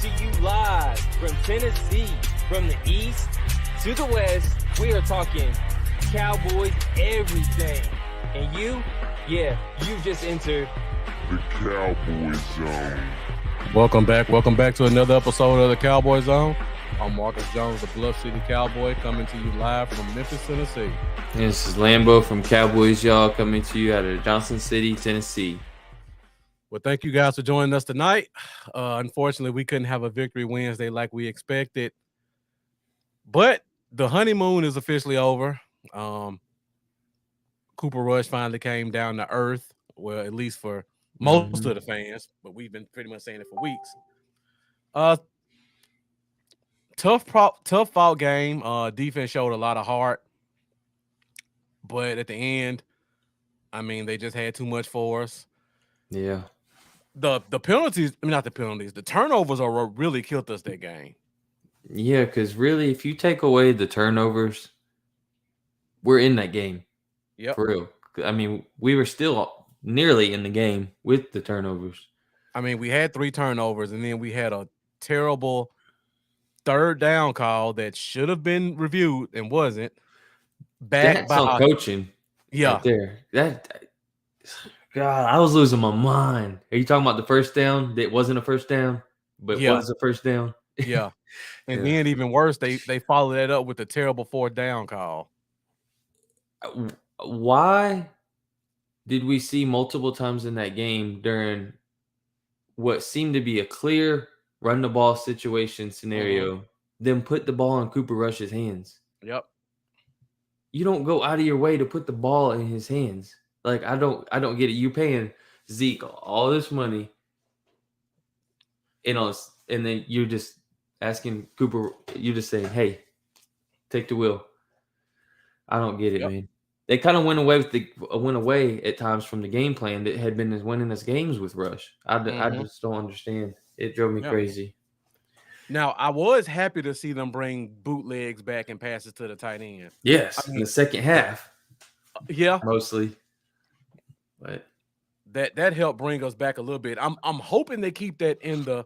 to you live from Tennessee, from the east to the west. We are talking Cowboys everything. And you just entered the Cowboy Zone. Welcome back to another episode of the Cowboy Zone. I'm Marcus Jones, the Bluff City Cowboy, coming to you live from Memphis, Tennessee. And this is Lambo from Cowboys Y'all, coming to you out of Johnson City, Tennessee. Well, thank you guys for joining us tonight. Unfortunately, we couldn't have a Victory Wednesday like we expected, but the honeymoon is officially over. Cooper Rush finally came down to earth, well, at least for most of the fans, but we've been pretty much saying it for weeks. Tough fought game. Defense showed a lot of heart, but at the end, I mean, they just had too much for us. Yeah. The penalties, I mean, not the penalties, the turnovers are what really killed us that game. Yeah, because really, if you take away the turnovers, we're in that game. Yep. For real. I mean, we were still nearly in the game with the turnovers. I mean, we had 3 turnovers, and then we had a terrible third down call that should have been reviewed and wasn't. That's on coaching. Yeah. Right there. God, I was losing my mind. Are you talking about the first down that wasn't a first down, but was a first down? Yeah. And then even worse, they followed that up with a terrible 4th down call. Why did we see multiple times in that game during what seemed to be a clear run the ball situation scenario, then put the ball in Cooper Rush's hands? Yep. You don't go out of your way to put the ball in his hands. Like, I don't get it. You're paying Zeke all this money, and then you're just asking Cooper, you're just saying, hey, take the wheel. I don't get it, man. They kind of went away at times from the game plan that had been winning us games with Rush. I just don't understand. It drove me crazy. Now, I was happy to see them bring bootlegs back and passes to the tight end. Yes, in the second half. Yeah. Mostly. But that helped bring us back a little bit. I'm hoping they keep that in the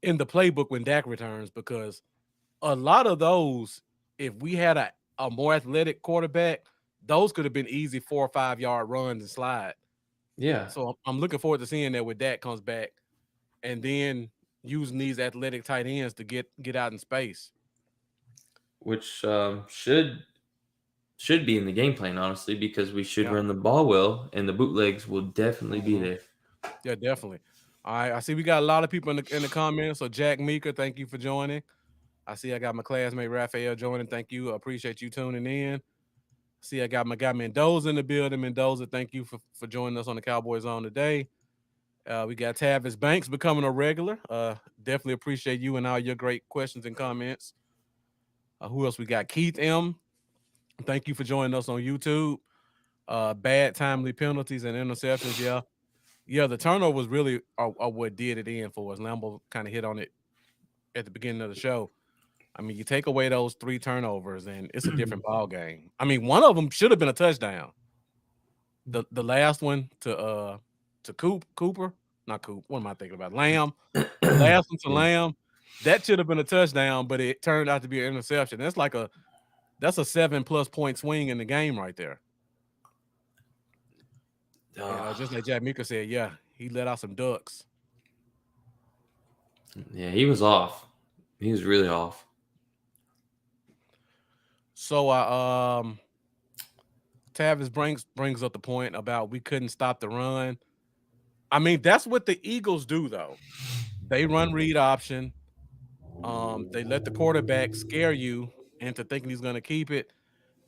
playbook when Dak returns, because a lot of those, if we had a more athletic quarterback, those could have been easy 4 or 5 yard runs and slide. Yeah. So I'm looking forward to seeing that when Dak comes back, and then using these athletic tight ends to get out in space, which should be in the game plan, honestly, because we should run the ball well, and the bootlegs will definitely be there. Yeah, definitely. All right, I see we got a lot of people in the comments. So Jack Meeker, thank you for joining. I see I got my classmate Raphael joining. Thank you. I appreciate you tuning in. See, I got my guy Mendoza in the building. Mendoza, thank you for joining us on the Cowboy Zone today. We got Tavis Banks becoming a regular. Definitely appreciate you and all your great questions and comments. Who else we got? Keith M. Thank you for joining us on YouTube. Bad timely penalties and interceptions. Yeah, the turnovers really are what did it in for us. Lambo kind of hit on it at the beginning of the show. I mean, you take away those 3 turnovers, and it's a different ball game. I mean, one of them should have been a touchdown. The last one to Cooper, not Coop. What am I thinking about? Lamb. The last one to Lamb, that should have been a touchdown, but it turned out to be an interception. That's a 7+ point swing in the game right there. Just like Jack Meeker said, he let out some ducks. Yeah, he was off. He was really off. So Tavis brings up the point about we couldn't stop the run. I mean, that's what the Eagles do, though. They run read option. They let the quarterback scare you into thinking he's going to keep it,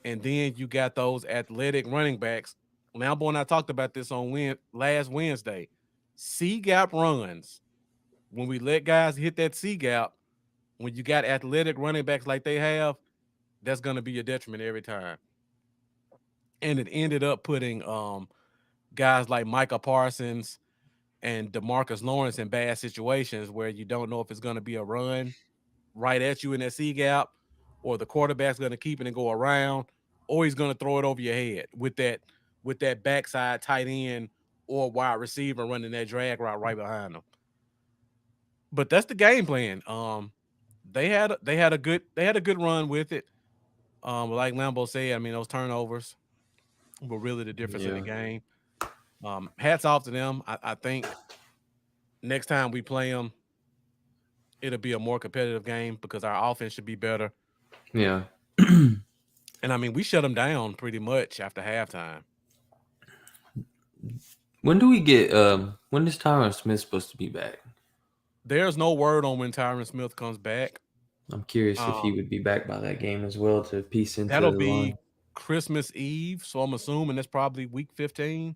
and then you got those athletic running backs. Lambo and I talked about this on last Wednesday. C-gap runs. When we let guys hit that C-gap, when you got athletic running backs like they have, that's going to be a detriment every time. And it ended up putting guys like Micah Parsons and DeMarcus Lawrence in bad situations where you don't know if it's going to be a run right at you in that C-gap, or the quarterback's going to keep it and go around, or he's going to throw it over your head with that backside tight end or wide receiver running that drag route right behind them. but that's the game plan. They had a good run with it. Like Lambo said, I mean those turnovers were really the difference in the Yeah. game. Hats off to them. I think next time we play them, it'll be a more competitive game because our offense should be better. Yeah. And I mean, we shut them down pretty much after halftime. When do we get when is Tyron Smith supposed to be back? There's no word on when Tyron Smith comes back. I'm curious if he Um, would be back by that game as well to piece into that'll the be line. Christmas Eve, so I'm assuming that's probably week 15.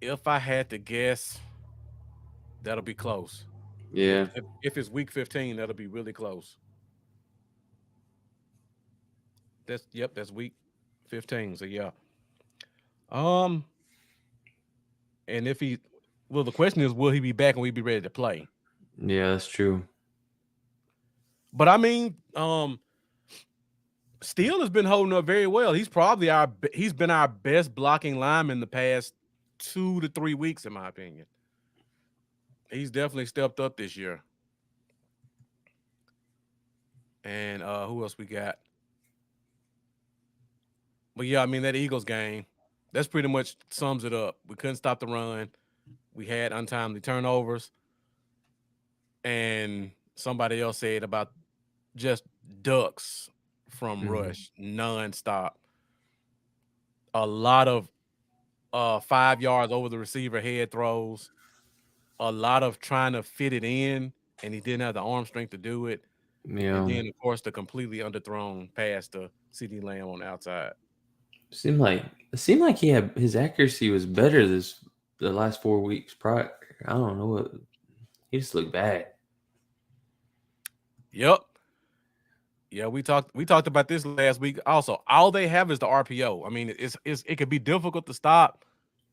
If I had to guess, that'll be close. If Yeah. if, if it's week 15, that'll be really close. That's week 15. So yeah. Um, and if he, well, the question is, will he be back and we be ready to play? Yeah, that's true. But I mean, Steele has been holding up very well. He's been our best blocking lineman the past 2 to 3 weeks, in my opinion. He's definitely stepped up this year. And who else we got? But yeah, I mean that Eagles game, that's pretty much sums it up. We couldn't stop the run. We had untimely turnovers, and somebody else said about just ducks from Mhm. rush nonstop. A lot of 5 yards over the receiver head throws. A lot of trying to fit it in, and he didn't have the arm strength to do it. And Yeah. then, of course, the completely underthrown pass to CD Lamb on the outside. Seemed like he had his accuracy was better the last 4 weeks prior. I don't know what he just looked bad. Yep. Yeah, we talked about this last week. Also, all they have is the RPO. I mean, it could be difficult to stop,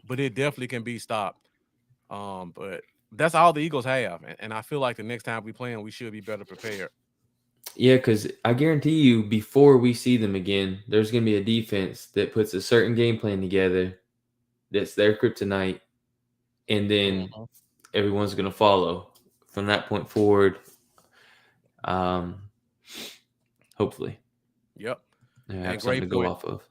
but it definitely can be stopped. But that's all the Eagles have, and I feel like the next time we play them, we should be better prepared. Yeah, because I guarantee you, before we see them again, there's going to be a defense that puts a certain game plan together that's their kryptonite, and then Mhm. everyone's going to follow from that point forward. Um, hopefully, Yep, they have and something to great go point. off of.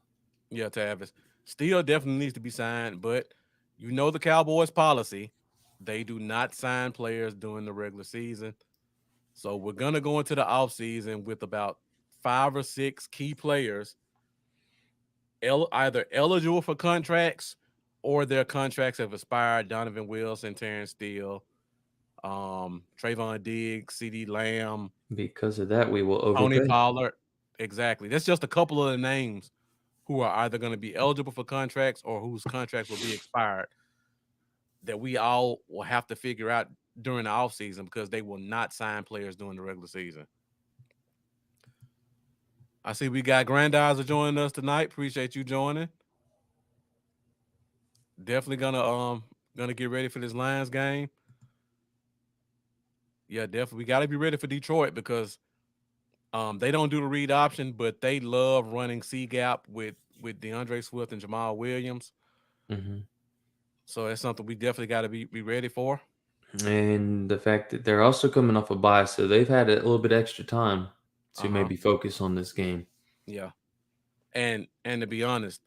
Yeah, Tavis. Steele definitely needs to be signed, but you know the Cowboys' policy. They do not sign players during the regular season. So we're gonna go into the offseason with about 5 or 6 key players either eligible for contracts or their contracts have expired. Donovan Wilson, Terrence Steele, Trayvon Diggs, CD Lamb, Because of that, we will Tony overpay. Pollard. Exactly. That's just a couple of the names who are either going to be eligible for contracts or whose contracts will be expired that we all will have to figure out during the offseason because they will not sign players during the regular season. I see we got Grandizer joining us tonight. Appreciate you joining. Definitely gonna get ready for this Lions game. Yeah, definitely. We gotta be ready for Detroit because they don't do the read option, but they love running C gap with DeAndre Swift and Jamal Williams. Hmm. So that's something we definitely got to be ready for. And the fact that they're also coming off a bye, so they've had a little bit extra time to Uh-huh. maybe focus on this game. Yeah. And to be honest,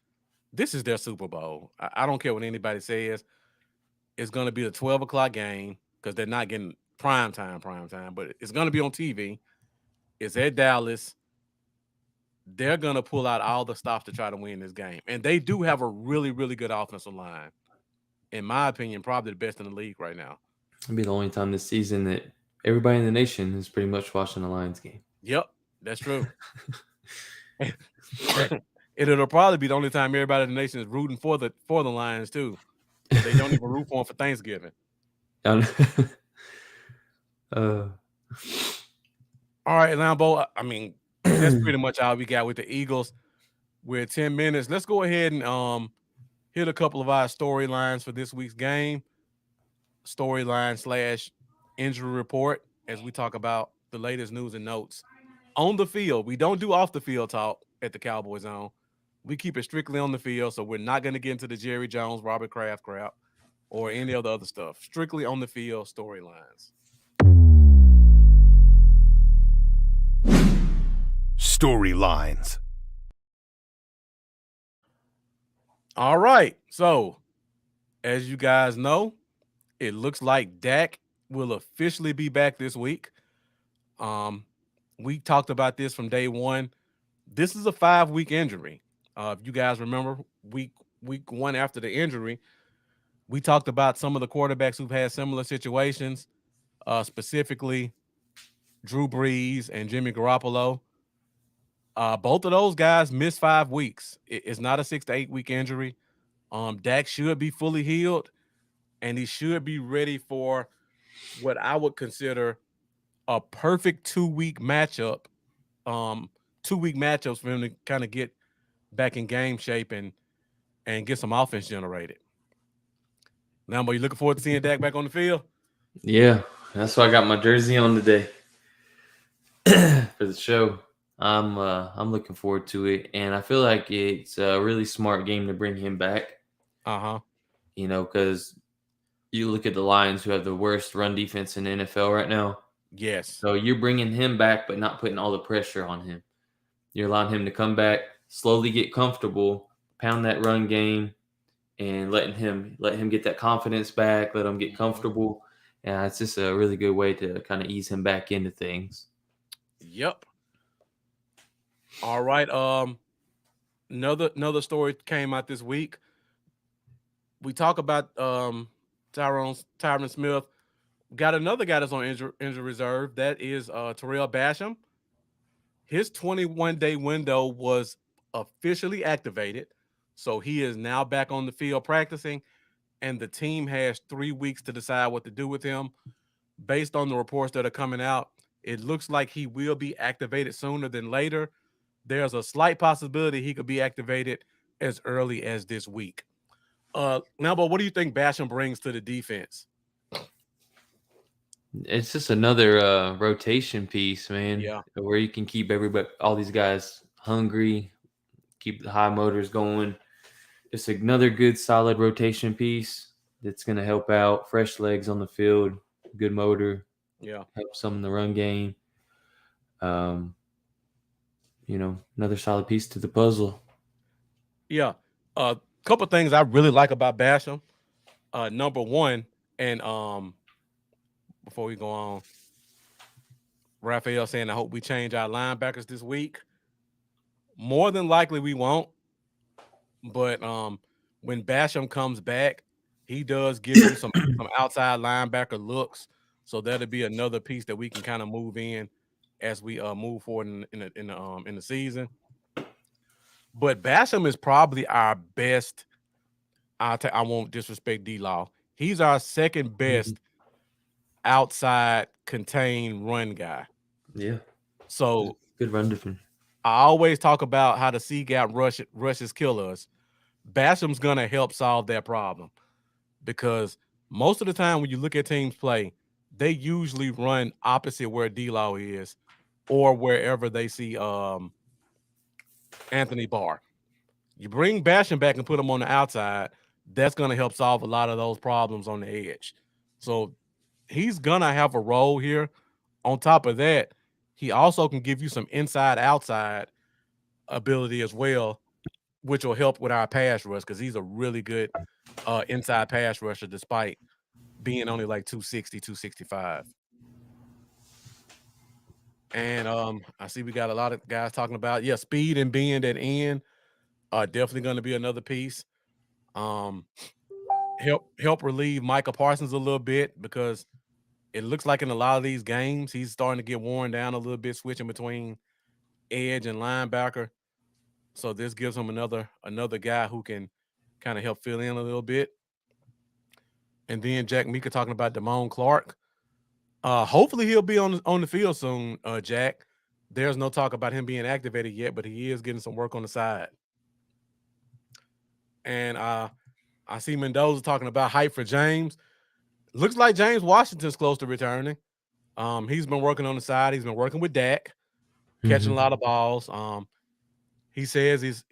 this is their Super Bowl. I don't care what anybody says. It's gonna be a 12 o'clock game because they're not getting prime time, but it's gonna be on TV. It's at Dallas. They're gonna pull out all the stops to try to win this game. And they do have a really, really good offensive line. In my opinion, probably the best in the league right now. It'll be the only time this season that everybody in the nation is pretty much watching the Lions game. Yep, that's true. It'll probably be the only time everybody in the nation is rooting for the Lions too, because they don't even root for them for Thanksgiving. uh, All right, Lambo. I mean, that's pretty much all we got with the Eagles. We're at 10 minutes. Let's go ahead and hit a couple of our storylines for this week's game. Storyline / injury report as we talk about the latest news and notes on the field. We don't do off the field talk at the Cowboy Zone. We keep it strictly on the field, so we're not going to get into the Jerry Jones, Robert Kraft crap. or any of the other stuff. Strictly on the field storylines. Storylines. All right. So, as you guys know, it looks like Dak will officially be back this week. We talked about this from day one. This is a 5-week injury. If you guys remember, week one after the injury, we talked about some of the quarterbacks who've had similar situations, specifically Drew Brees and Jimmy Garoppolo. Both of those guys missed 5 weeks. It's not a 6 to 8 week injury. Dak should be fully healed, and he should be ready for what I would consider a perfect 2-week matchup. 2-week matchups for him to kind of get back in game shape and get some offense generated. Lambo, you looking forward to seeing Dak back on the field? Yeah, that's why I got my jersey on today for the show. I'm looking forward to it, and I feel like it's a really smart game to bring him back. You know, because you look at the Lions, who have the worst run defense in the NFL right now. Yes. So you're bringing him back, but not putting all the pressure on him. You're allowing him to come back, slowly get comfortable, pound that run game, and let him get that confidence back, let him get comfortable. And it's just a really good way to kind of ease him back into things. Yep. All right. Another story came out this week. We talk about Tyron Smith. Got another guy that's on injury reserve. That is Terrell Basham. His 21-day window was officially activated, so he is now back on the field practicing, and the team has 3 weeks to decide what to do with him. Based on the reports that are coming out, it looks like he will be activated sooner than later. There's a slight possibility he could be activated as early as this week. Now, but what do you think Basham brings to the defense? It's just another rotation piece, man. Yeah. Where you can keep all these guys hungry, keep the high motors going. Just another good, solid rotation piece that's going to help out. Fresh legs on the field, good motor. Yeah. Help some in the run game. Another solid piece to the puzzle. Yeah. A couple of things I really like about Basham. Number one, and before we go on, Raphael saying, I hope we change our linebackers this week. More than likely we won't. But when Basham comes back, he does give you some outside linebacker looks. So that'll be another piece that we can kind of move in as we move forward in the season. But Basham is probably our best. I won't disrespect D-Law. He's our second best outside contained run guy. Yeah. So good run defense. I always talk about how the C-gap rushes kill us. Basham's going to help solve that problem because most of the time when you look at teams play, they usually run opposite where D-Law is or wherever they see Anthony Barr. You bring Basham back and put him on the outside, that's going to help solve a lot of those problems on the edge. So he's going to have a role here. On top of that, he also can give you some inside-outside ability as well, which will help with our pass rush because he's a really good inside pass rusher despite being only like 260, 265. And I see we got a lot of guys talking about, speed and being at end are definitely going to be another piece. Help relieve Micah Parsons a little bit because it looks like in a lot of these games he's starting to get worn down a little bit, switching between edge and linebacker. So this gives him another guy who can kind of help fill in a little bit. And then Jack Mika talking about Damone Clark. Hopefully he'll be on the field soon, Jack. There's no talk about him being activated yet, but he is getting some work on the side. And I see Mendoza talking about hype for James. Looks like James Washington's close to returning. He's been working on the side. He's been working with Dak, catching a lot of balls. He says his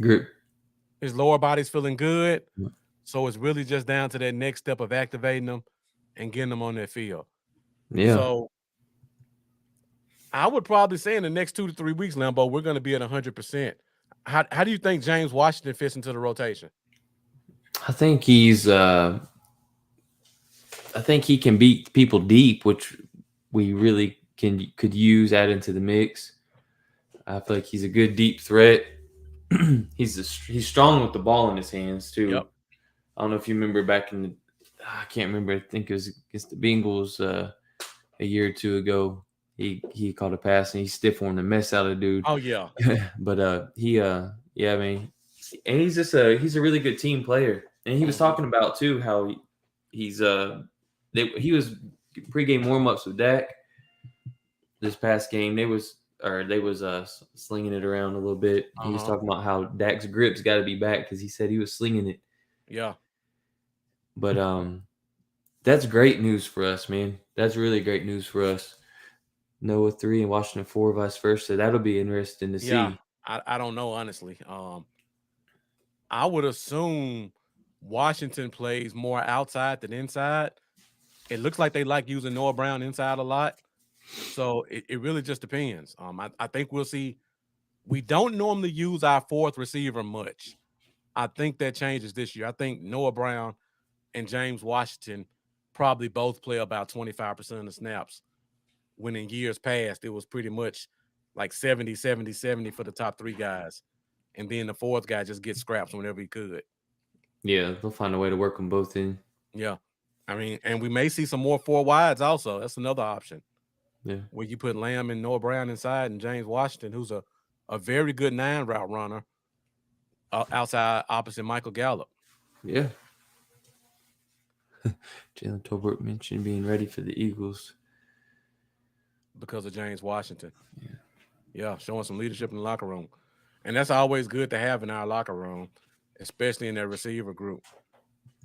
grip, his lower body's feeling good. So it's really just down to that next step of activating them and getting them on that field. Yeah. So I would probably say in the next 2 to 3 weeks, Lambo, we're going to be at 100%. How do you think James Washington fits into the rotation? I think he can beat people deep, which we really could use add into the mix. I feel like he's a good deep threat. He's strong with the ball in his hands too. Yep. I don't know if you remember back in the I can't remember. I think it was against the Bengals a year or two ago. He caught a pass and he stiff armed the mess out of the dude. Oh yeah. But I mean, and he's a really good team player. And he was talking about too how he was pregame warm ups with Dak this past game. They was slinging it around a little bit. He was talking about how Dak's grip's got to be back because he said he was slinging it. Yeah. But that's great news for us, man. That's really great news for us. Noah 3 and Washington 4, vice versa. That'll be interesting to see. I don't know, honestly. I would assume Washington plays more outside than inside. It looks like they like using Noah Brown inside a lot. So it really just depends. I think we'll see. We don't normally use our fourth receiver much. I think that changes this year. I think Noah Brown and James Washington probably both play about 25% of the snaps, when in years past it was pretty much like 70 for the top three guys. And then the fourth guy just gets scraps whenever he could. Yeah, they'll find a way to work them both in. Yeah. I mean, and we may see some more four wides also. That's another option. Yeah. Where you put Lamb and Noah Brown inside and James Washington, who's a very good 9 route runner outside opposite Michael Gallup. Yeah. Jalen Tolbert mentioned being ready for the Eagles. Because of James Washington. Yeah, showing some leadership in the locker room. And that's always good to have in our locker room, especially in that receiver group.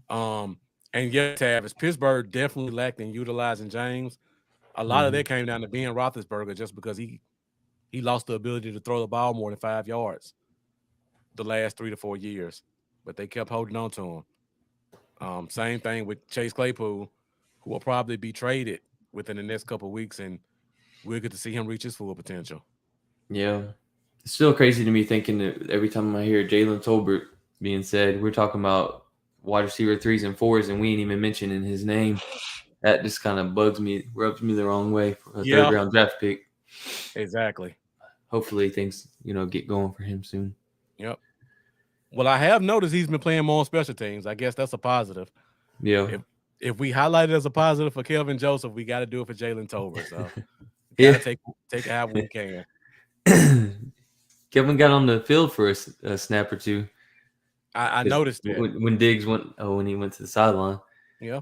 And yes, Tavis, Pittsburgh definitely lacked in utilizing James. A lot of that came down to Ben Roethlisberger just because he lost the ability to throw the ball more than 5 yards the last 3 to 4 years. But they kept holding on to him. Same thing with Chase Claypool, who will probably be traded within the next couple of weeks, and we'll get to see him reach his full potential. Yeah. It's still crazy to me thinking that every time I hear Jalen Tolbert being said, we're talking about wide receiver 3s and 4s, and we ain't even mentioning his name. That just kind of bugs me, rubs me the wrong way for a third-round draft pick. Exactly. Hopefully things, get going for him soon. Yep. Well, I have noticed he's been playing more on special teams. I guess that's a positive. Yeah. If we highlight it as a positive for Kelvin Joseph, we got to do it for Jalen Tolbert. So yeah, take it how we can. Kevin got on the field for a snap or two. I noticed that when Diggs when he went to the sideline. Yeah.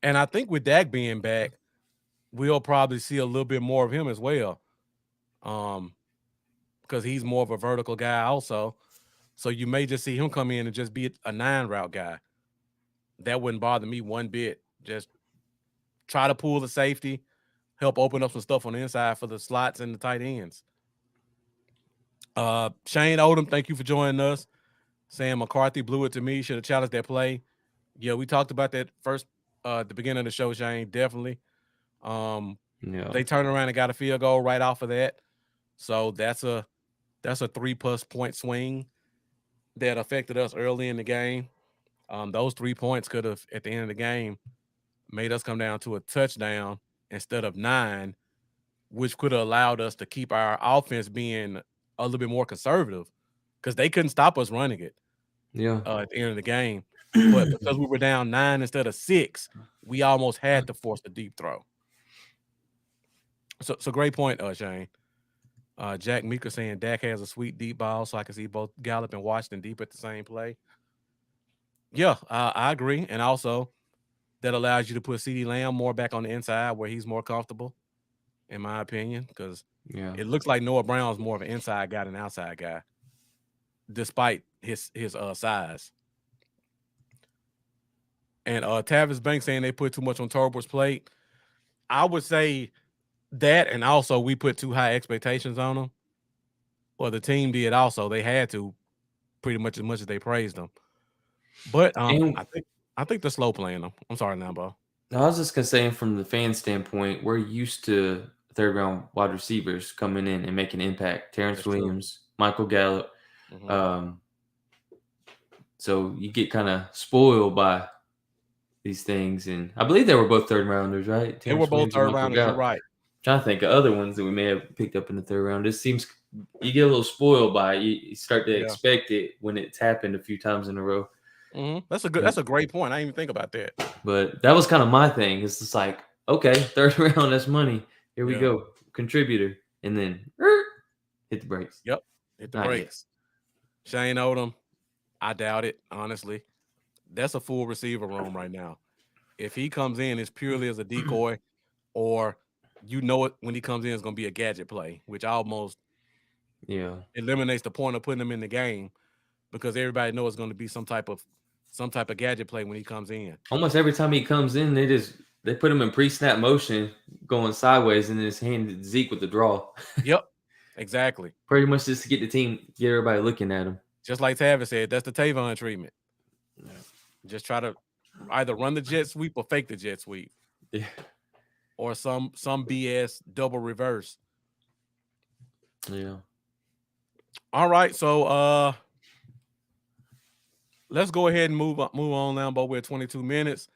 And I think with Dak being back, we'll probably see a little bit more of him as well. Because he's more of a vertical guy also. So you may just see him come in and just be a 9 route guy. That wouldn't bother me one bit. Just try to pull the safety, help open up some stuff on the inside for the slots and the tight ends. Shane Odom, thank you for joining us. Sam McCarthy blew it to me. Should have challenged that play. Yeah, we talked about that first at the beginning of the show, Shane. Definitely. They turned around and got a field goal right off of that. So that's a 3+ point swing that affected us early in the game. Those 3 points could have, at the end of the game, made us come down to a touchdown instead of 9, which could have allowed us to keep our offense being a little bit more conservative because they couldn't stop us running it. Yeah. At the end of the game. But because we were down 9 instead of 6, we almost had to force the deep throw. So great point, Shane. Jack Meeker saying Dak has a sweet deep ball, so I can see both Gallup and Washington deep at the same play. Yeah, I agree. And also, that allows you to put CeeDee Lamb more back on the inside where he's more comfortable, in my opinion, because it looks like Noah Brown is more of an inside guy than an outside guy, despite his size. And Tavis Banks saying they put too much on Tolbert's plate. I would say that, and also we put too high expectations on him. Well, the team did also. They had to, pretty much as they praised him. But And I think they're slow playing them. I'm sorry, Lambo. I was just gonna say, from the fan standpoint, we're used to third round wide receivers coming in and making impact. Terrence That's true. Williams, Michael Gallup. Mhm. So you get kind of spoiled by these things, and I believe they were both third rounders, right? They were Terrence both Williams and third Michael rounders. You're Gallup. right. Trying to think of other ones that we may have picked up in the third round. This seems you get a little spoiled by it. You start to Yeah. expect it when it's happened a few times in a row. That's a great point. I didn't even think about that. But that was kind of my thing. It's just like, okay, third round, that's money. Here we Yeah. go, contributor, and then hit the brakes. Yep. Hit the Not yet. brakes. Shane Odom, I doubt it, honestly. That's a full receiver room right now. If he comes in, it's purely as a decoy, or it when he comes in, it's going to be a gadget play, which almost eliminates the point of putting him in the game because everybody knows it's going to be some type of gadget play when he comes in. Almost every time he comes in, they put him in pre-snap motion, going sideways, and then just hand Zeke with the draw. Yep, exactly. Pretty much just to get everybody looking at him. Just like Tavis said, that's the Tavon treatment. Yeah. Just try to either run the jet sweep or fake the jet sweep. Yeah. Or some BS double reverse. Yeah. All right, so let's go ahead and move on now, but we're at 22 minutes.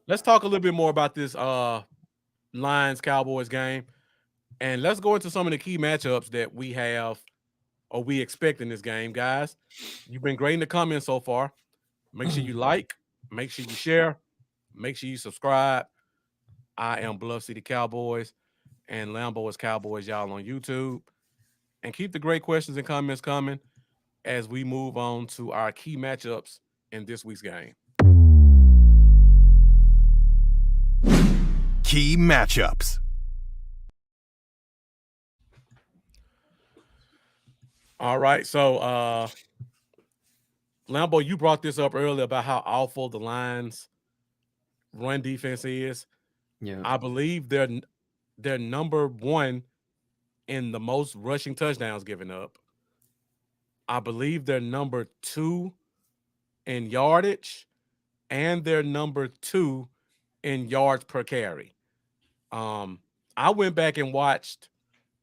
Let's talk a little bit more about this Lions Cowboys game, and let's go into some of the key matchups that we have or we expect in this game, guys. You've been great in the comments so far. Make sure you like, make sure you share, make sure you subscribe. I am Bluff City Cowboys, and Lambo is Cowboys, y'all, on YouTube. And keep the great questions and comments coming as we move on to our key matchups in this week's game. Key matchups. All right, so Lambo, you brought this up earlier about how awful the Lions' run defense is. Yeah. I believe they're number one in the most rushing touchdowns given up. I believe they're number 2 in yardage, and they're number 2 in yards per carry. I went back and watched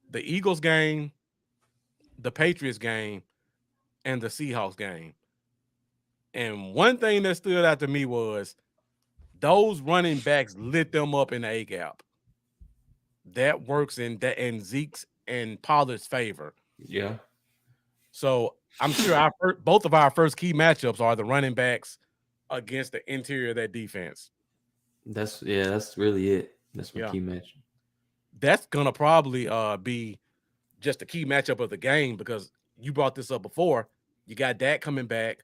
the Eagles game, the Patriots game, and the Seahawks game. And one thing that stood out to me was those running backs lit them up in the A-gap. That works in Zeke's and Pollard's favor. Yeah. So I'm sure both of our first key matchups are the running backs against the interior of that defense. That's really it. That's my key match. That's gonna probably be just a key matchup of the game because you brought this up before. You got Dak coming back,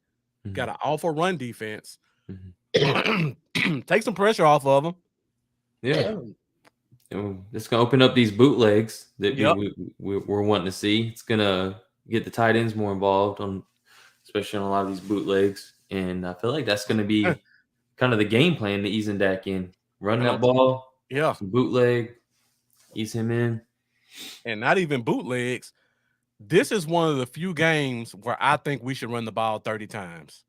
got an awful run defense. Take some pressure off of them. Yeah. It's gonna open up these bootlegs that we're wanting to see. It's gonna get the tight ends more involved especially on a lot of these bootlegs. And I feel like that's gonna be kind of the game plan to ease Dak in. Run that ball, some bootleg, ease him in. And not even bootlegs. This is one of the few games where I think we should run the ball 30 times.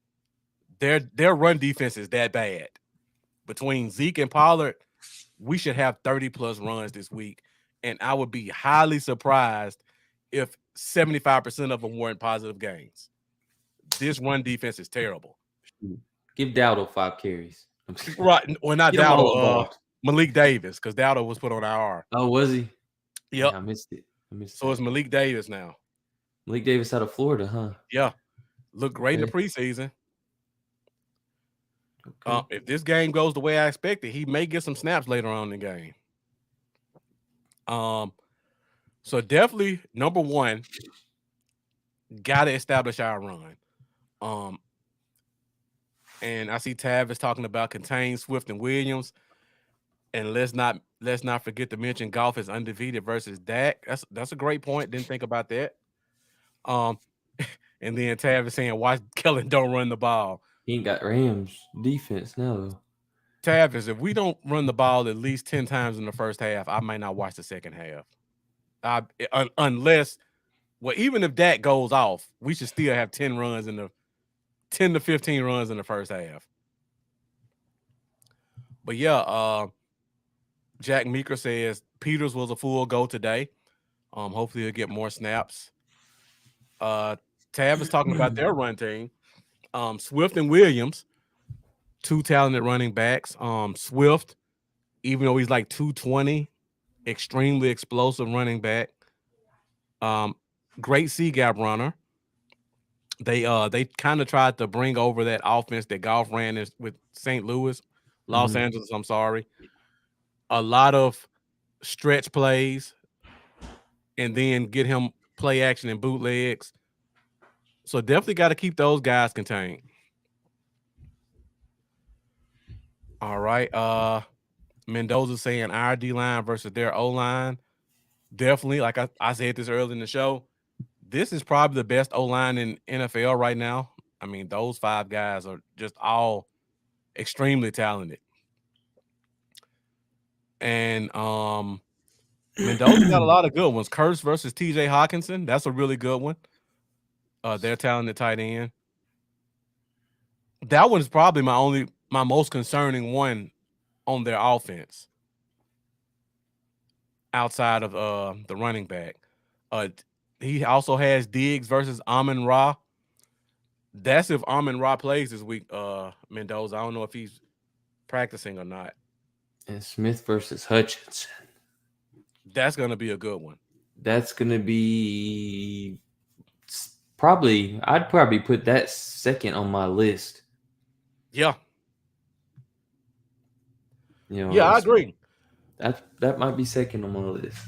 Their run defense is that bad. Between Zeke and Pollard, we should have 30-plus runs this week. And I would be highly surprised if 75% of them weren't positive gains. This run defense is terrible. Give Dowdle 5 carries. Right. Well, not Dowdle, Malik Davis, because Dowdle was put on IR. Oh, was he? Yep. Yeah, I missed it. So it's Malik Davis now. Malik Davis out of Florida, huh? Yeah. Looked great in the preseason. Okay. If this game goes the way I expected, he may get some snaps later on in the game. So definitely number one, gotta establish our run. And I see Tav is talking about contain Swift and Williams. And let's not forget to mention Goff is undefeated versus Dak. That's a great point. Didn't think about that. And then Tav is saying, why Kellen don't run the ball? He ain't got Rams defense now, though. Tavis, if we don't run the ball at least 10 times in the first half, I might not watch the second half. Unless, well, even if Dak goes off, we should still have 10 runs in 10 to 15 runs in the first half. But yeah, Jack Meeker says Peters was a full go today. Hopefully he'll get more snaps. Tav is talking about their run team. Swift and Williams, two talented running backs. Swift, even though he's like 220, extremely explosive running back. Great C gap runner. They kind of tried to bring over that offense that Goff ran with St. Louis, Los Angeles. I'm sorry. A lot of stretch plays, and then get him play action and bootlegs. So definitely got to keep those guys contained. All right. Mendoza saying our D line versus their O line. Definitely, like I said this early in the show, this is probably the best O line in NFL right now. I mean, those 5 guys are just all extremely talented. And Mendoza got a lot of good ones. Kurtz versus TJ Hawkinson. That's a really good one. Their talented tight end. That one's probably my most concerning one on their offense. Outside of the running back. He also has Diggs versus Amon-Ra. That's if Amon-Ra plays this week, Mendoza. I don't know if he's practicing or not. And Smith versus Hutchinson. That's going to be a good one. That's going to be I'd probably put that second on my list. Yeah. I agree. That might be second on my list.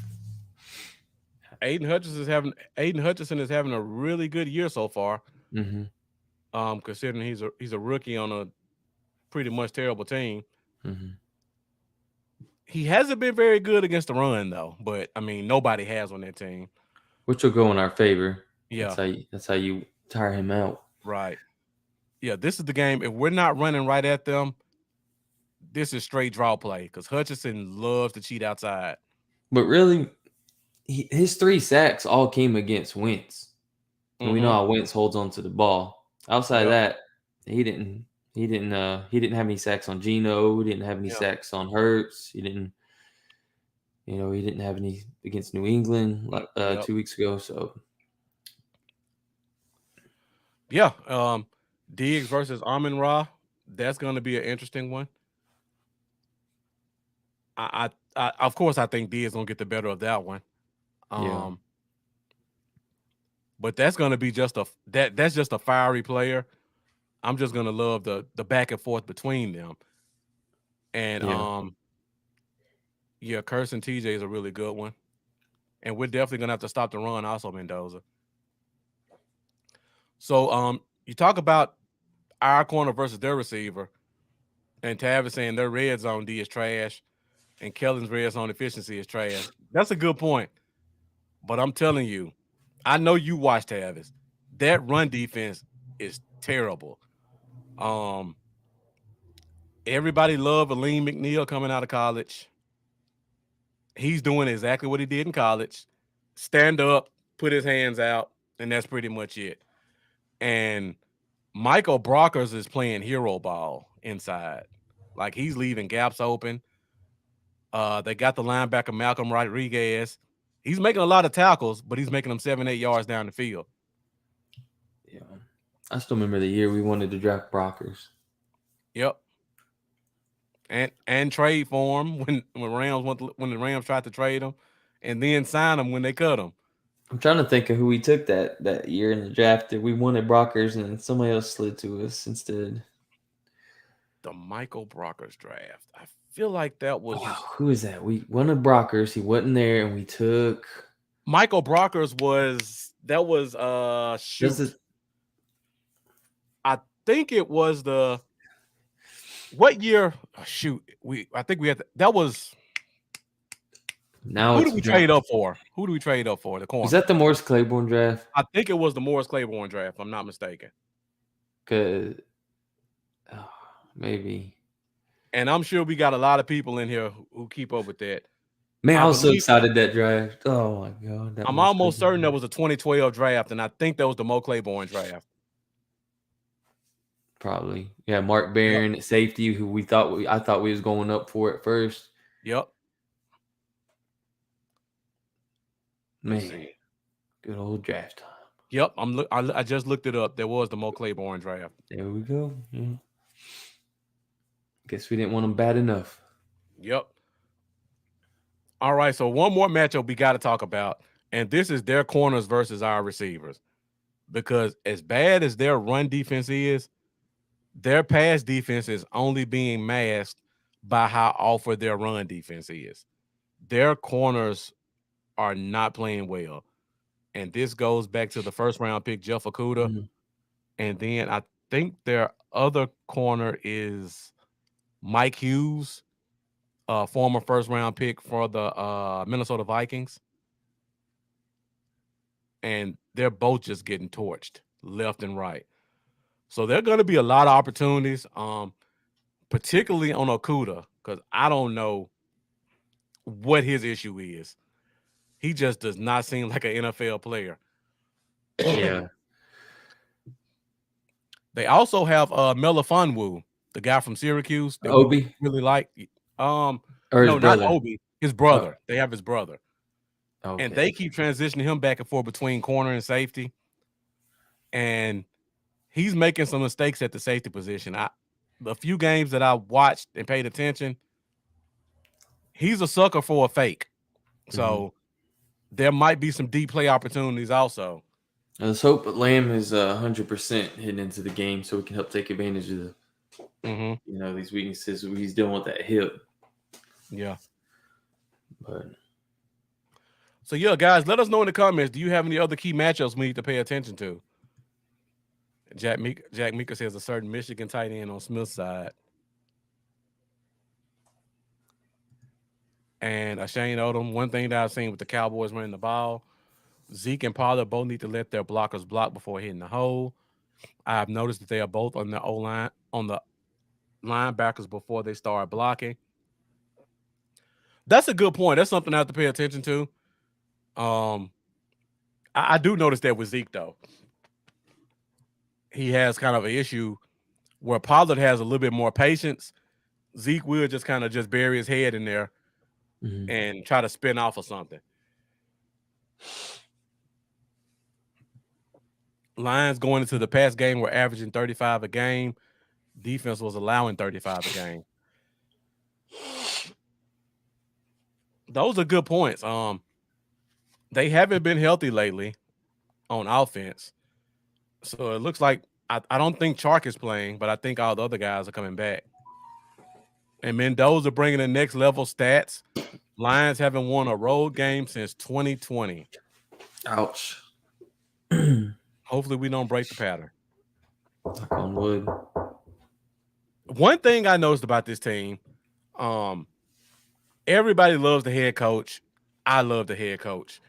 Aiden Hutchinson is having a really good year so far. Considering he's a rookie on a pretty much terrible team. He hasn't been very good against the run though, but I mean nobody has on that team. Which will go in our favor. Yeah. That's how you tire him out. Right. Yeah, this is the game. If we're not running right at them, this is straight draw play because Hutchinson loves to cheat outside. But really, his 3 sacks all came against Wentz. And we know how Wentz holds on to the ball. Outside of that, he didn't have any sacks on Geno. He didn't have any sacks on Hurts. He didn't have any against New England 2 weeks ago. So yeah, Diggs versus Amon-Ra. That's going to be an interesting one. I of course I think Diggs gonna get the better of that one. But that's gonna be that's just a fiery player. I'm just gonna love the back and forth between them. And Kurtz and TJ is a really good one. And we're definitely gonna have to stop the run also, Mendoza. So you talk about our corner versus their receiver, and Tav is saying their red zone D is trash. And Kellen's red zone efficiency is trash. That's a good point. But I'm telling you, I know you watched Tavis. That run defense is terrible. Everybody loved Aleem McNeil coming out of college. He's doing exactly what he did in college. Stand up, put his hands out, and that's pretty much it. And Michael Brockers is playing hero ball inside. Like he's leaving gaps open. They got the linebacker Malcolm Rodriguez. He's making a lot of tackles, but he's making them 7-8 yards down the field. Yeah, I still remember the year we wanted to draft Brockers. Yep. And trade for him when the Rams tried to trade him, and then sign him when they cut him. I'm trying to think of who we took that year in the draft. We wanted Brockers, and somebody else slid to us instead. The Michael Brockers draft. I feel like that was who is that? We wanted Brockers. He wasn't there, and we took Michael Brockers. I think it was what year? Oh, shoot, I think we had that was. Now who do we trade up for? Who do we trade up for? The corner. Is that the Morris Claiborne draft? I think it was the Morris Claiborne draft. If I'm not mistaken. Maybe. And I'm sure we got a lot of people in here who keep up with that. Man, I was so excited that draft. Oh my god! I'm almost certain that was a 2012 draft, and I think that was the Mo Claiborne draft. Probably. Yeah, Mark Barron at safety, who I thought we was going up for at first. Yep. Let's Man, see. good old draft time. Yep. I just looked it up. There was the Mo Claiborne draft. There we go. Yeah. Guess we didn't want them bad enough. Yep. All right. So one more matchup we got to talk about, and this is their corners versus our receivers. Because as bad as their run defense is, their pass defense is only being masked by how awful their run defense is. Their corners are not playing well. And this goes back to the first round pick, Jeff Okudah. Mm-hmm. And then I think their other corner is Mike Hughes, former first round pick for the Minnesota Vikings. And they're both just getting torched left and right. So there are going to be a lot of opportunities, particularly on Okudah, because I don't know what his issue is. He just does not seem like an NFL player. Yeah. They also have Melifonwu, the guy from Syracuse that Obi? we really like. Or No, his brother. not Obi, his brother. They have his brother. Okay. And they keep transitioning him back and forth between corner and safety. And he's making some mistakes at the safety position. The few games that I watched and paid attention, he's a sucker for a fake. So there might be some deep play opportunities also. Let's hope Lamb is 100% heading into the game so we can help take advantage of the, these weaknesses. He's dealing with that hip. Yeah. But so yeah, guys, let us know in the comments. Do you have any other key matchups we need to pay attention to? Jack Mika says a certain Michigan tight end on Smith's side. And Shane Odom, one thing that I've seen with the Cowboys running the ball, Zeke and Pollard both need to let their blockers block before hitting the hole. I've noticed that they are both on the O-line, on the linebackers before they start blocking. That's a good point. That's something I have to pay attention to. I do notice that with Zeke, though. He has kind of an issue where Pollard has a little bit more patience. Zeke will just kind of just bury his head in there and try to spin off or something. Lions going into the pass game were averaging 35 a game. Defense was allowing 35 a game. Those are good points. They haven't been healthy lately on offense. So it looks like I don't think Chark is playing, but I think all the other guys are coming back. And Mendoza bringing the next level stats. Lions haven't won a road game since 2020. Ouch. Hopefully we don't break the pattern. Knock on wood. One thing I noticed about this team, everybody loves the head coach. I love the head coach.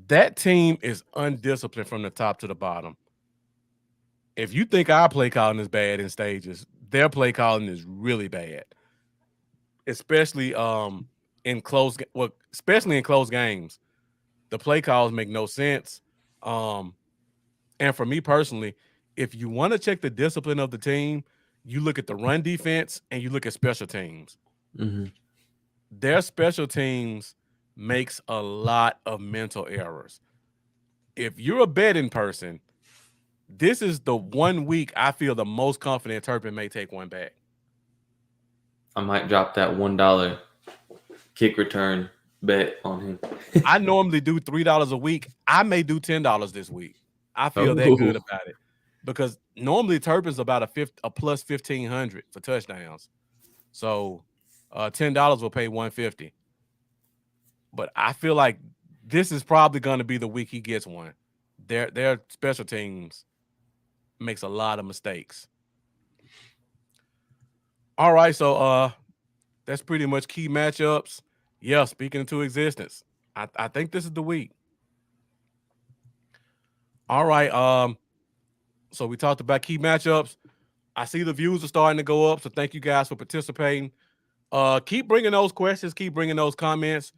That team is undisciplined from the top to the bottom. If you think our play calling is bad in stages, their play calling is really bad. Especially in close games. The play calls make no sense. And for me personally, if you want to check the discipline of the team, you look at the run defense and you look at special teams. Their special teams makes a lot of mental errors. If you're a betting person, this is the 1 week I feel the most confident Turpin may take one back. I might drop that $1 kick return bet on him. I normally do $3 a week. I may do $10 this week. I feel that good about it because normally Turpin's about a plus 1,500 for touchdowns. So $10 will pay $150. But I feel like this is probably going to be the week he gets one. Their special teams makes a lot of mistakes. All right, so that's pretty much key matchups. Yeah, speaking into existence. I think this is the week. All right, so we talked about key matchups. I see the views are starting to go up, so thank you guys for participating. Keep bringing those questions. Keep bringing those comments.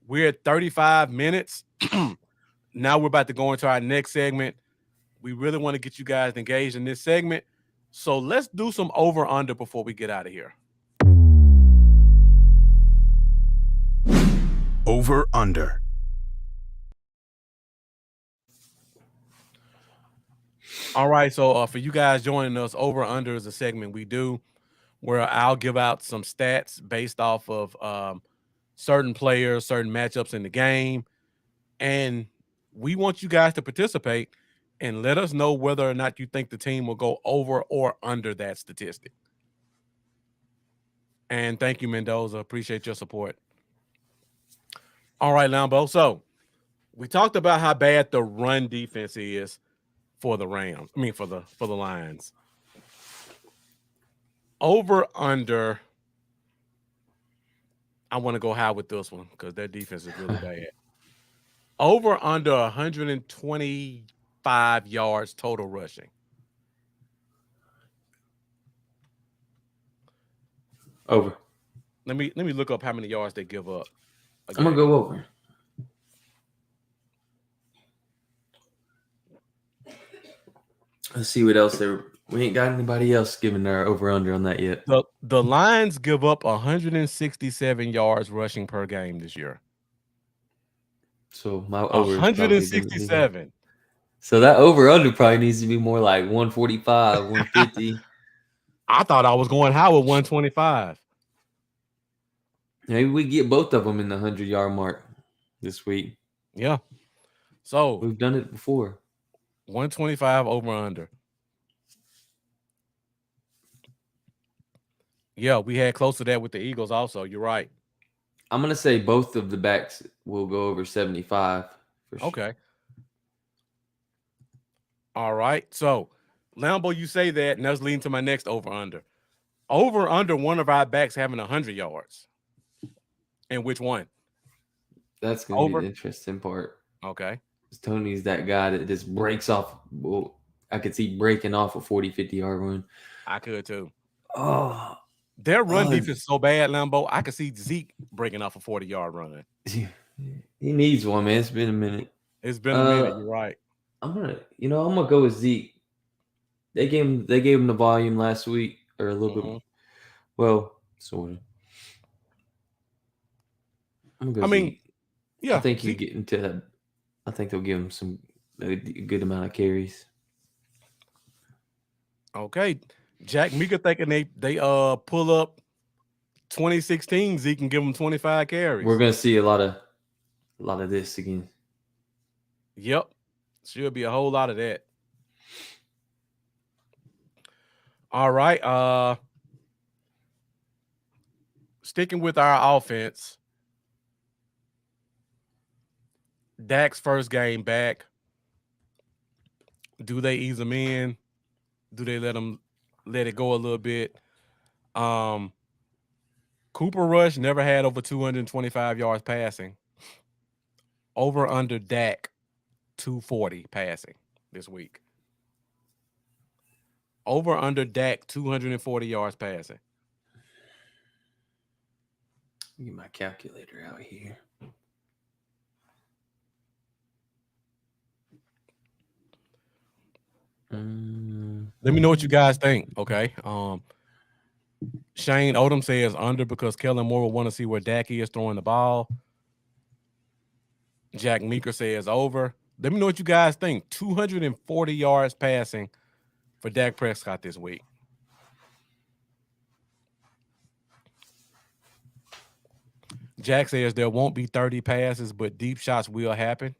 We're at 35 minutes. Now we're about to go into our next segment. We really want to get you guys engaged in this segment. So let's do some over under before we get out of here. Over under. All right. So for you guys joining us, over under is a segment we do where I'll give out some stats based off of certain players, certain matchups in the game. And we want you guys to participate and let us know whether or not you think the team will go over or under that statistic. And thank you, Mendoza. Appreciate your support. All right, Lambo. So we talked about how bad the run defense is for the Rams. I mean, for the Lions. Over under. I want to go high with this one because their defense is really bad. Over under 125 yards total rushing. Over. Let me look up how many yards they give up. I'm gonna go over. Let's see what else there. We ain't got anybody else giving their over under on that yet. The Lions give up 167 yards rushing per game this year. So my over 167. So that over under probably needs to be more like 145, 150. I thought I was going high with 125. Maybe we get both of them in the 100-yard mark this week. Yeah. So we've done it before. 125 over under. Yeah, we had close to that with the Eagles also. You're right. I'm going to say both of the backs will go over 75. For sure. Okay. All right. So, Lambo, you say that, and that's leading to my next over under. Over under one of our backs having 100 yards. And which one? That's going to be the interesting part. Okay. Tony's that guy that just breaks off. Well, I could see breaking off a 40, 50-yard run. I could too. Oh. Their run defense is so bad, Lambo. I could see Zeke breaking off a 40-yard run. He needs one, man. It's been a minute. It's been a minute. You're right. I'm gonna go with Zeke. They gave him the volume last week, or a little bit. Well, sort of. I'm gonna go Zeke. Yeah. I think you get into that. I think they'll give him a good amount of carries. Okay. Jack Mika thinking they pull up 2016, Zeke can give them 25 carries. We're gonna see a lot of this again. Yep. Should be a whole lot of that. All right. Sticking with our offense. Dak's first game back. Do they ease him in? Do they let it go a little bit? Cooper Rush never had over 225 yards passing. Over under Dak 240 passing this week. Over under Dak 240 yards passing. Get my calculator out here. Let me know what you guys think. Okay. Shane Odom says under because Kellen Moore will want to see where Dak is throwing the ball. Jack Meeker says over. Let me know what you guys think. 240 yards passing for Dak Prescott this week. Jack says there won't be 30 passes, but deep shots will happen.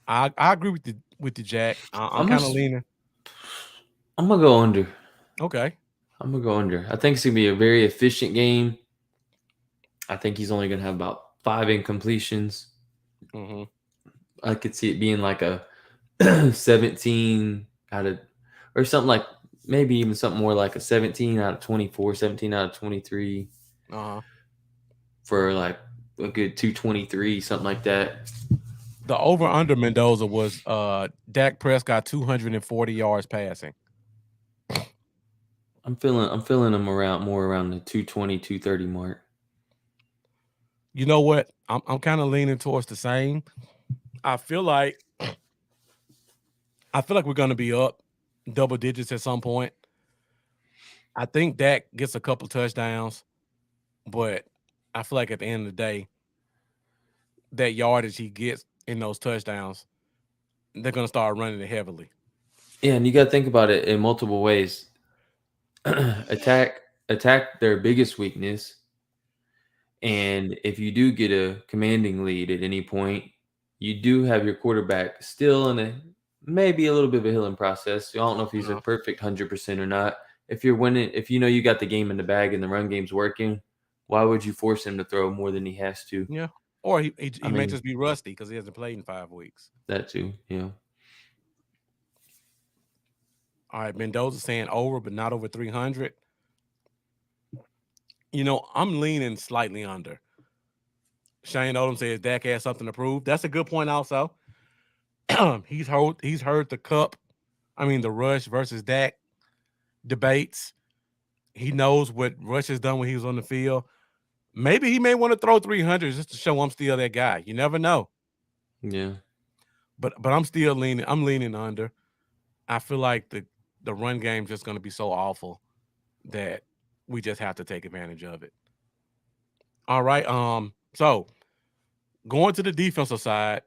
I agree with the Jack. I'm kind of leaning. I'm gonna go under. Okay. I'm gonna go under. I think it's gonna be a very efficient game. I think he's only gonna have about 5 incompletions. Mm-hmm. I could see it being like a 17 out of, or something like, maybe even something more like a 17 out of 24, 17 out of 23. For like a good 223, something like that. The over under Mendoza was Dak Prescott 240 yards passing. I'm feeling him more around the 220, 230 mark. You know what? I'm kind of leaning towards the same. I feel like we're going to be up double digits at some point. I think Dak gets a couple touchdowns, but I feel like at the end of the day, that yardage he gets in those touchdowns, they're going to start running it heavily. Yeah, and you got to think about it in multiple ways. attack their biggest weakness, and if you do get a commanding lead at any point, you do have your quarterback still in a maybe a little bit of a healing process. I don't know if he's a perfect 100% or not. If you're winning, if you know you got the game in the bag and the run game's working, why would you force him to throw more than he has to? Yeah. Or he I may mean, just be rusty because he hasn't played in 5 weeks. that too, yeah. All right, Mendoza saying over, but not over 300. You know, I'm leaning slightly under. Shane Odom says Dak has something to prove. That's a good point also. he's heard the Rush versus Dak debates. He knows what Rush has done when he was on the field. Maybe he may want to throw 300 just to show I'm still that guy. You never know. Yeah. But I'm still leaning. I'm leaning under. I feel like the run game's just going to be so awful that we just have to take advantage of it. All right. So going to the defensive side,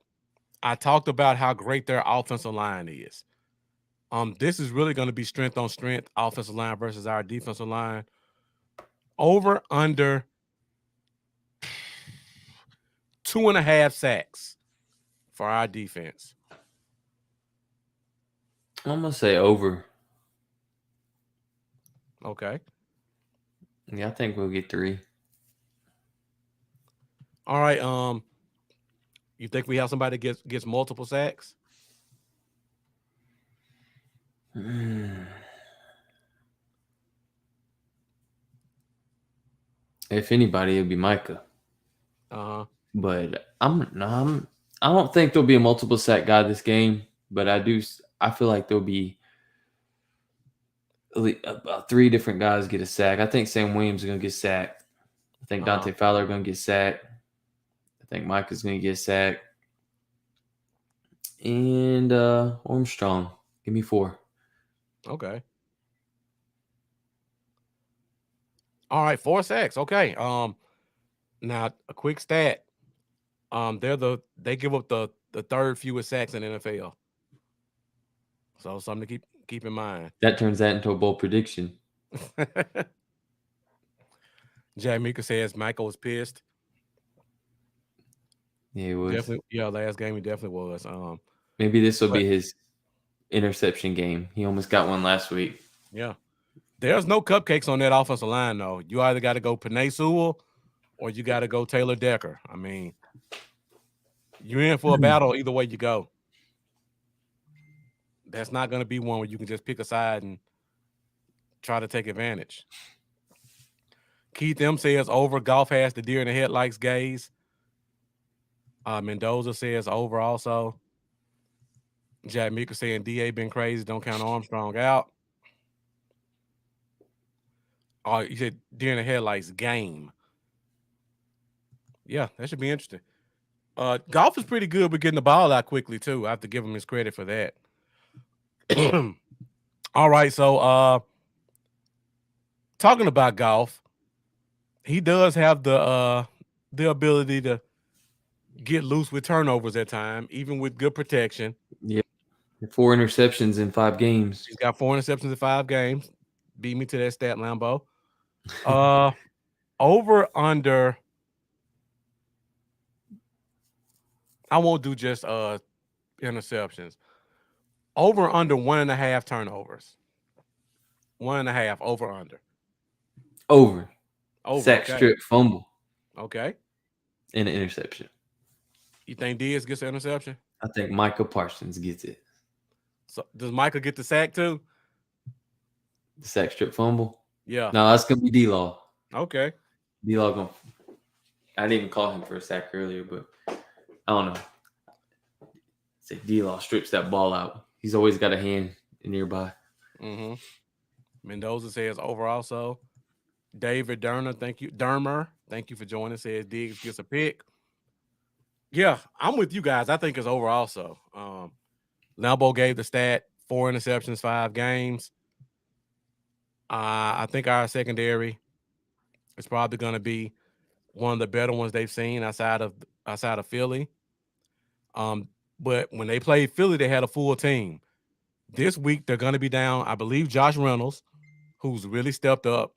I talked about how great their offensive line is. This is really going to be strength on strength, offensive line versus our defensive line. Over under 2.5 sacks for our defense. I'm gonna say over. Okay. Yeah, I think we'll get 3. All right. You think we have somebody that gets multiple sacks? If anybody, it'd be Micah. But I don't think there'll be a multiple sack guy this game. But I feel like there'll be about 3 different guys get a sack. I think Sam Williams is gonna get sacked. I think Dante Fowler gonna get sacked. I think Micah's gonna get sacked. And Armstrong, give me 4. Okay. All right, 4 sacks. Okay. Now a quick stat. They give up the third fewest sacks in the NFL. So something to keep in mind. That turns that into a bold prediction. Jack Mika says Michael was pissed. Yeah, he was. Definitely, yeah, last game he definitely was. Maybe this will be his interception game. He almost got one last week. Yeah. There's no cupcakes on that offensive line, though. You either got to go Penei Sewell or you got to go Taylor Decker. I mean, you're in for a battle either way you go. That's not going to be one where you can just pick a side and try to take advantage. Keith M says over. Golf has the deer in the headlights gaze. Mendoza says over also. Jack Meeker saying DA been crazy. Don't count Armstrong out. Oh, you said deer in the headlights game. Yeah, that should be interesting. Golf is pretty good with getting the ball out quickly too. I have to give him his credit for that. All right, so talking about Golf, he does have the ability to get loose with turnovers at times, even with good protection. Yeah, 4 interceptions in 5 games. He's got 4 interceptions in 5 games. Beat me to that stat, Lambo. Over under. I won't do just interceptions. Over under 1.5 turnovers. 1.5 over under. Over. Sack, okay. strip, fumble. Okay. And an interception. You think Diaz gets an interception? I think Micah Parsons gets it. So does Michael get the sack too? The sack, strip, fumble? Yeah. No, that's gonna be D-Law. Okay. D-Law gonna. I didn't even call him for a sack earlier, but I don't know. Say D-Law strips that ball out. He's always got a hand nearby. Mm-hmm. Mendoza says over also. David Dermer, thank you. Dermer, thank you for joining. Says Diggs gets a pick. Yeah, I'm with you guys. I think it's over also. Lambo gave the stat 4 interceptions, 5 games. I think our secondary is probably going to be one of the better ones they've seen outside of Philly. But when they played Philly, they had a full team. This week they're going to be down, I believe, Josh Reynolds, who's really stepped up.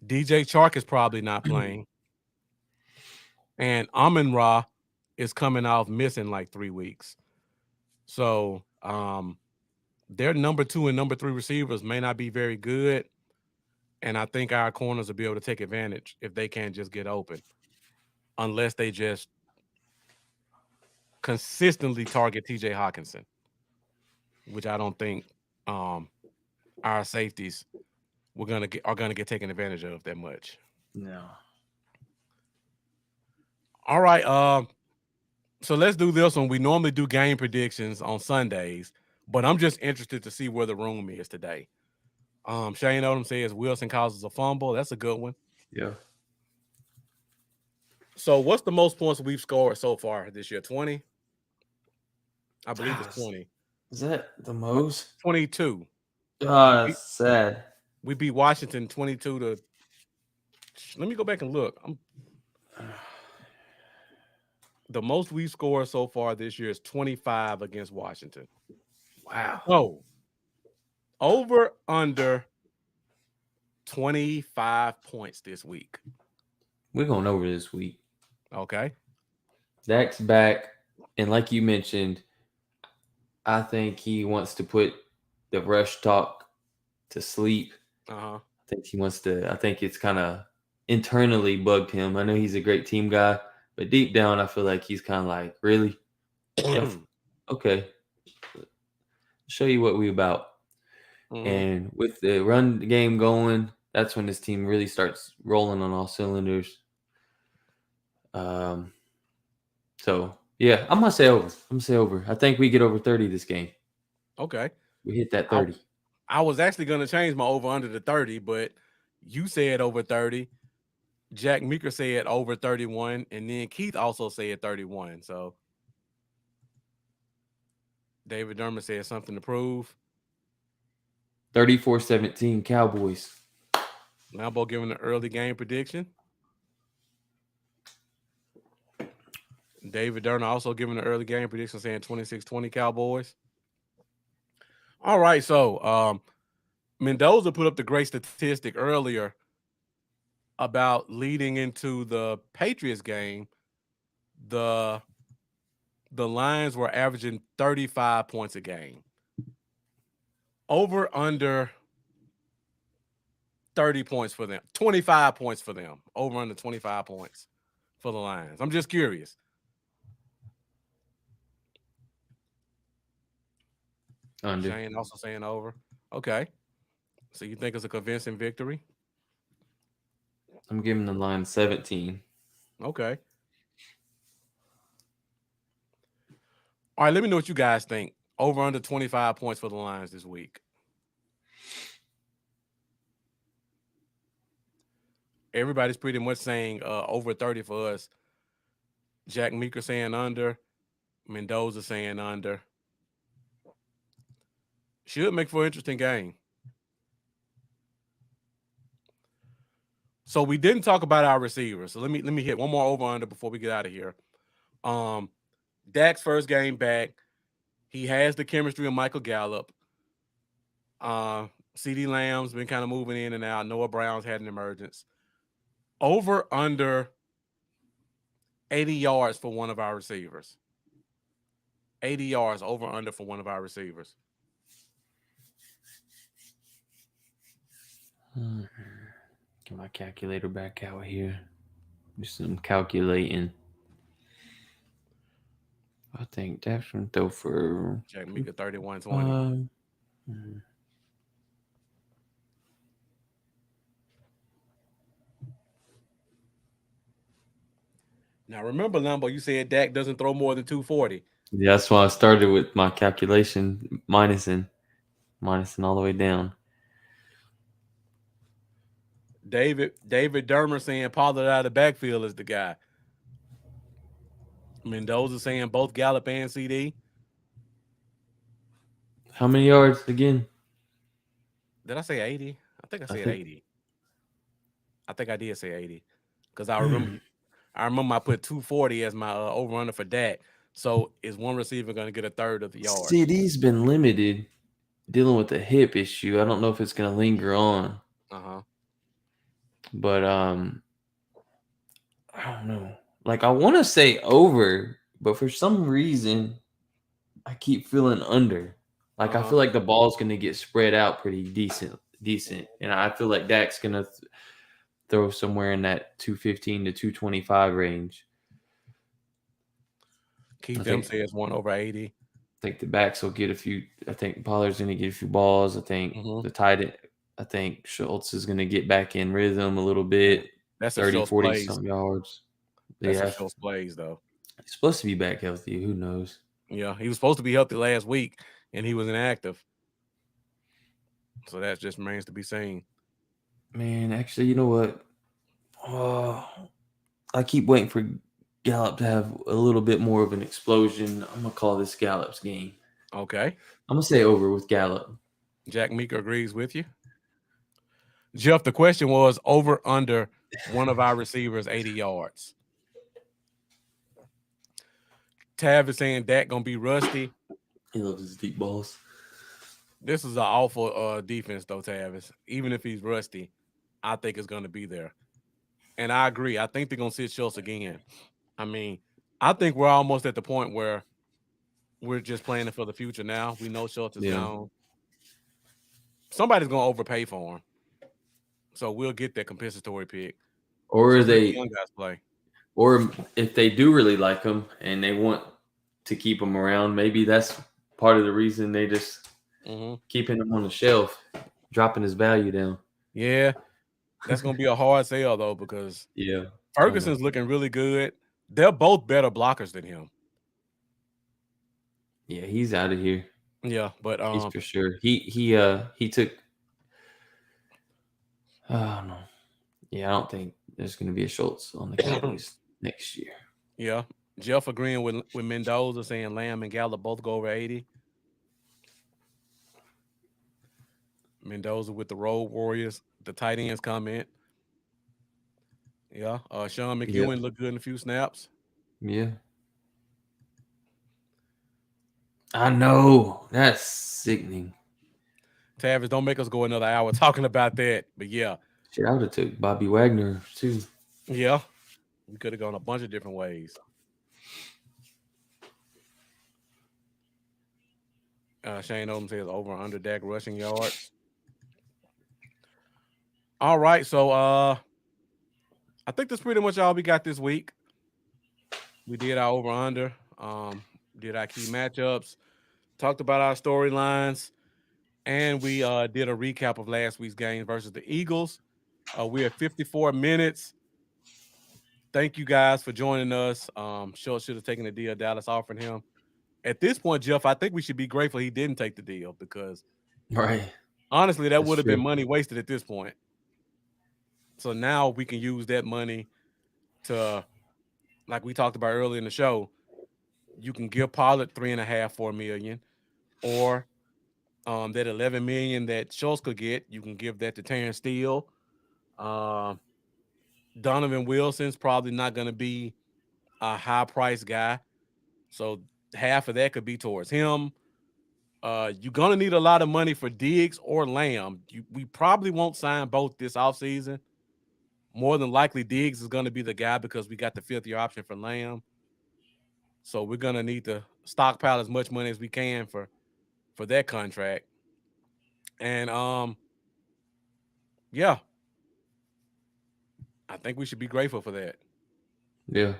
DJ Chark is probably not playing, and Amon Ra is coming off missing like 3 weeks. So their number 2 and number 3 receivers may not be very good. And I think our corners will be able to take advantage if they can't just get open, unless they just consistently target TJ Hawkinson, which I don't think our safeties are gonna get taken advantage of that much. No. All right. So let's do this one. We normally do game predictions on Sundays, but I'm just interested to see where the room is today. Shane Odom says Wilson causes a fumble. That's a good one. Yeah. So what's the most points we've scored so far this year? 20? I believe it's 20. Is that the most? 22. That's sad. We beat Washington 22 to. Let me go back and look. The most we've scored so far this year is 25 against Washington. Wow. Oh, over under 25 points this week. We're going over this week. Okay. Dak's back. And like you mentioned, I think he wants to put the rush talk to sleep. Uh-huh. I think it's kind of internally bugged him. I know he's a great team guy, but deep down, I feel like he's kind of like, really? Okay. Show you what we about. Mm-hmm. And with the run game going, that's when this team really starts rolling on all cylinders. So yeah, I'm gonna say over. I think we get over 30 this game. Okay. We hit that 30. I was actually gonna change my over under to 30, but you said over 30. Jack Meeker said over 31, and then Keith also said 31. So David Dermer said something to prove. 34-17 Cowboys. Lambeau giving an early game prediction. David Derner also giving an early game prediction saying 26-20 Cowboys. All right, so Mendoza put up the great statistic earlier about leading into the Patriots game. The Lions were averaging 35 points a game. Over under 30 points for them. 25 points for them. Over under 25 points for the Lions. I'm just curious. Under. Shane also saying over. Okay. So you think it's a convincing victory? I'm giving the line 17. Okay. All right, let me know what you guys think. Over under 25 points for the Lions this week. Everybody's pretty much saying over 30 for us. Jack Meeker saying under. Mendoza saying under. Should make for an interesting game. So we didn't talk about our receivers. So let me hit one more over under before we get out of here. Dak's first game back. He has the chemistry of Michael Gallup. CD Lamb's been kind of moving in and out. Noah Brown's had an emergence. Over under 80 yards for one of our receivers. 80 yards over under for one of our receivers. Get my calculator back out here. Do some calculating. I think Dak's gonna throw for Jack Meeker 31-20. Now remember, Lambo, you said Dak doesn't throw more than 240. Yeah, that's why I started with my calculation, minusing all the way down. David Dermer saying Pollard out of the backfield is the guy. Mendoza saying both Gallup and CD. How many yards again? Did I say 80? I think I I said think 80. I think I did say 80 because I remember I put 240 as my over under for Dak. So is one receiver going to get a third of the yards? CD's been limited dealing with a hip issue. I don't know if it's going to linger on, but I don't know. Like I want to say over, but for some reason I keep feeling under. Like I feel like the ball's going to get spread out pretty decent, and I feel like Dak's going to throw somewhere in that 215 to 225 range. Keith them says 1 over 80. I think the backs will get a few. I think Pollard's going to get a few balls. I think the tight end. I think Schultz is going to get back in rhythm a little bit. That's 30, 40 plays. some yards. That's if Schultz plays, though. He's supposed to be back healthy. Who knows? Yeah, he was supposed to be healthy last week, and he was inactive. So that just remains to be seen. Man, actually, you know what? I keep waiting for Gallup to have a little bit more of an explosion. I'm going to call this Gallup's game. Okay. I'm going to say over with Gallup. Jack Meeker agrees with you. Jeff, the question was over under one of our receivers 80 yards. Tav is saying Dak going to be rusty. He loves his deep balls. This is an awful defense, though, Tavis. Even if he's rusty, I think it's going to be there. And I agree. I think they're going to sit Schultz again. I mean, I think we're almost at the point where we're just planning for the future now. We know Schultz is gone. Somebody's going to overpay for him. So we'll get that compensatory pick. Or they young guys play. Or if they do really like him and they want to keep him around, maybe that's part of the reason they just keeping him on the shelf, dropping his value down. Yeah. That's going to be a hard sell, though, because Ferguson's looking really good. They're both better blockers than him. Yeah, he's out of here. Yeah, but he's for sure. He took. Oh no. Yeah, I don't think there's going to be a Schultz on the Cowboys next year. Yeah, Jeff agreeing with Mendoza, saying Lamb and Gallup both go over 80. Mendoza with the Road Warriors, the tight ends comment. Yeah, Sean McEwen looked good in a few snaps. Yeah. I know. That's sickening. Tavis, don't make us go another hour talking about that. But yeah. Shit, I would have took Bobby Wagner too. Yeah. We could have gone a bunch of different ways. Shane Odom says over under Dak rushing yards. All right, so I think that's pretty much all we got this week. We did our over under, did our key matchups, talked about our storylines, and we did a recap of last week's game versus the Eagles. We're at 54 minutes. Thank you guys for joining us. Schultz should have taken the deal Dallas offered him. At this point, Jeff, I think we should be grateful he didn't take the deal because, honestly, that would have been money wasted at this point. So now we can use that money to, like we talked about earlier in the show, you can give Pollard $3.5, $4 million, or that $11 million that Schultz could get, you can give that to Terrence Steele. Donovan Wilson's probably not going to be a high-priced guy, so half of that could be towards him. You're going to need a lot of money for Diggs or Lamb. We probably won't sign both this offseason. More than likely, Diggs is going to be the guy because we got the fifth-year option for Lamb. So we're going to need to stockpile as much money as we can for that contract. And, yeah, I think we should be grateful for that. Yeah.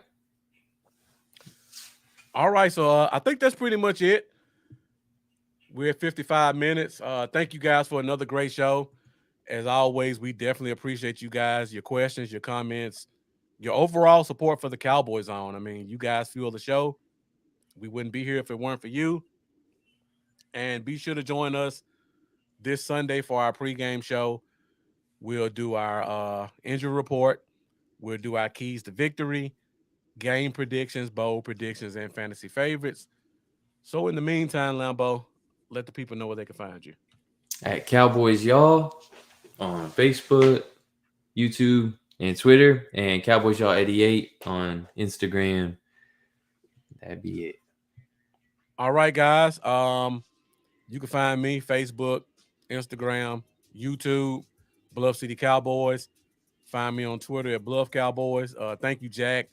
All right, so I think that's pretty much it. We're at 55 minutes. Thank you guys for another great show. As always, we definitely appreciate you guys, your questions, your comments, your overall support for the Cowboys Zone. I mean, you guys fuel the show. We wouldn't be here if it weren't for you. And be sure to join us this Sunday for our pregame show. We'll do our injury report. We'll do our keys to victory, game predictions, bowl predictions, and fantasy favorites. So in the meantime, Lambo, let the people know where they can find you. At Cowboys Y'all on Facebook, YouTube, and Twitter, and Cowboys Y'all 88 on Instagram. That'd be it. All right, guys. You can find me Facebook, Instagram, YouTube, Bluff City Cowboys. Find me on Twitter at Bluff Cowboys. Thank you, Jack.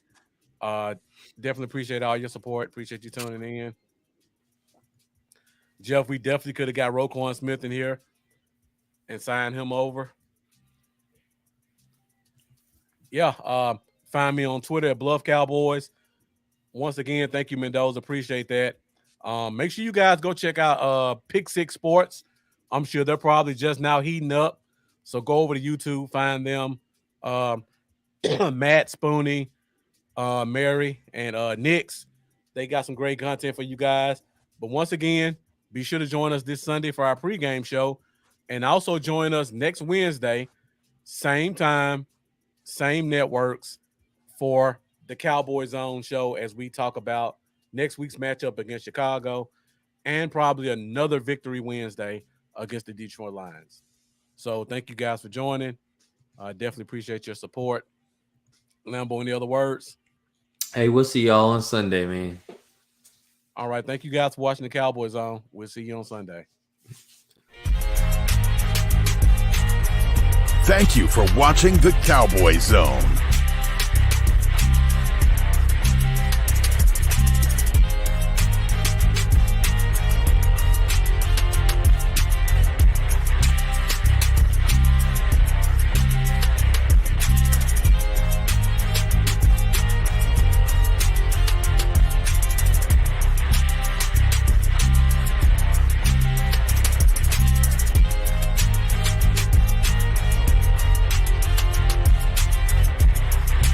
Definitely appreciate all your support. Appreciate you tuning in. Jeff, we definitely could have got Roquan Smith in here and signed him over. Yeah, find me on Twitter at Bluff Cowboys. Once again, thank you, Mendoza. Appreciate that. Make sure you guys go check out Pick Six Sports. I'm sure they're probably just now heating up. So go over to YouTube, find them. Matt, Spoonie, Mary, and Nix. They got some great content for you guys. But once again, be sure to join us this Sunday for our pregame show. And also join us next Wednesday, same time, same networks, for the Cowboy Zone show as we talk about next week's matchup against Chicago and probably another victory Wednesday against the Detroit Lions. So thank you guys for joining. I definitely appreciate your support. Lambo, any other words? Hey, we'll see y'all on Sunday, man. All right. Thank you guys for watching the Cowboy Zone. We'll see you on Sunday. Thank you for watching the Cowboy Zone.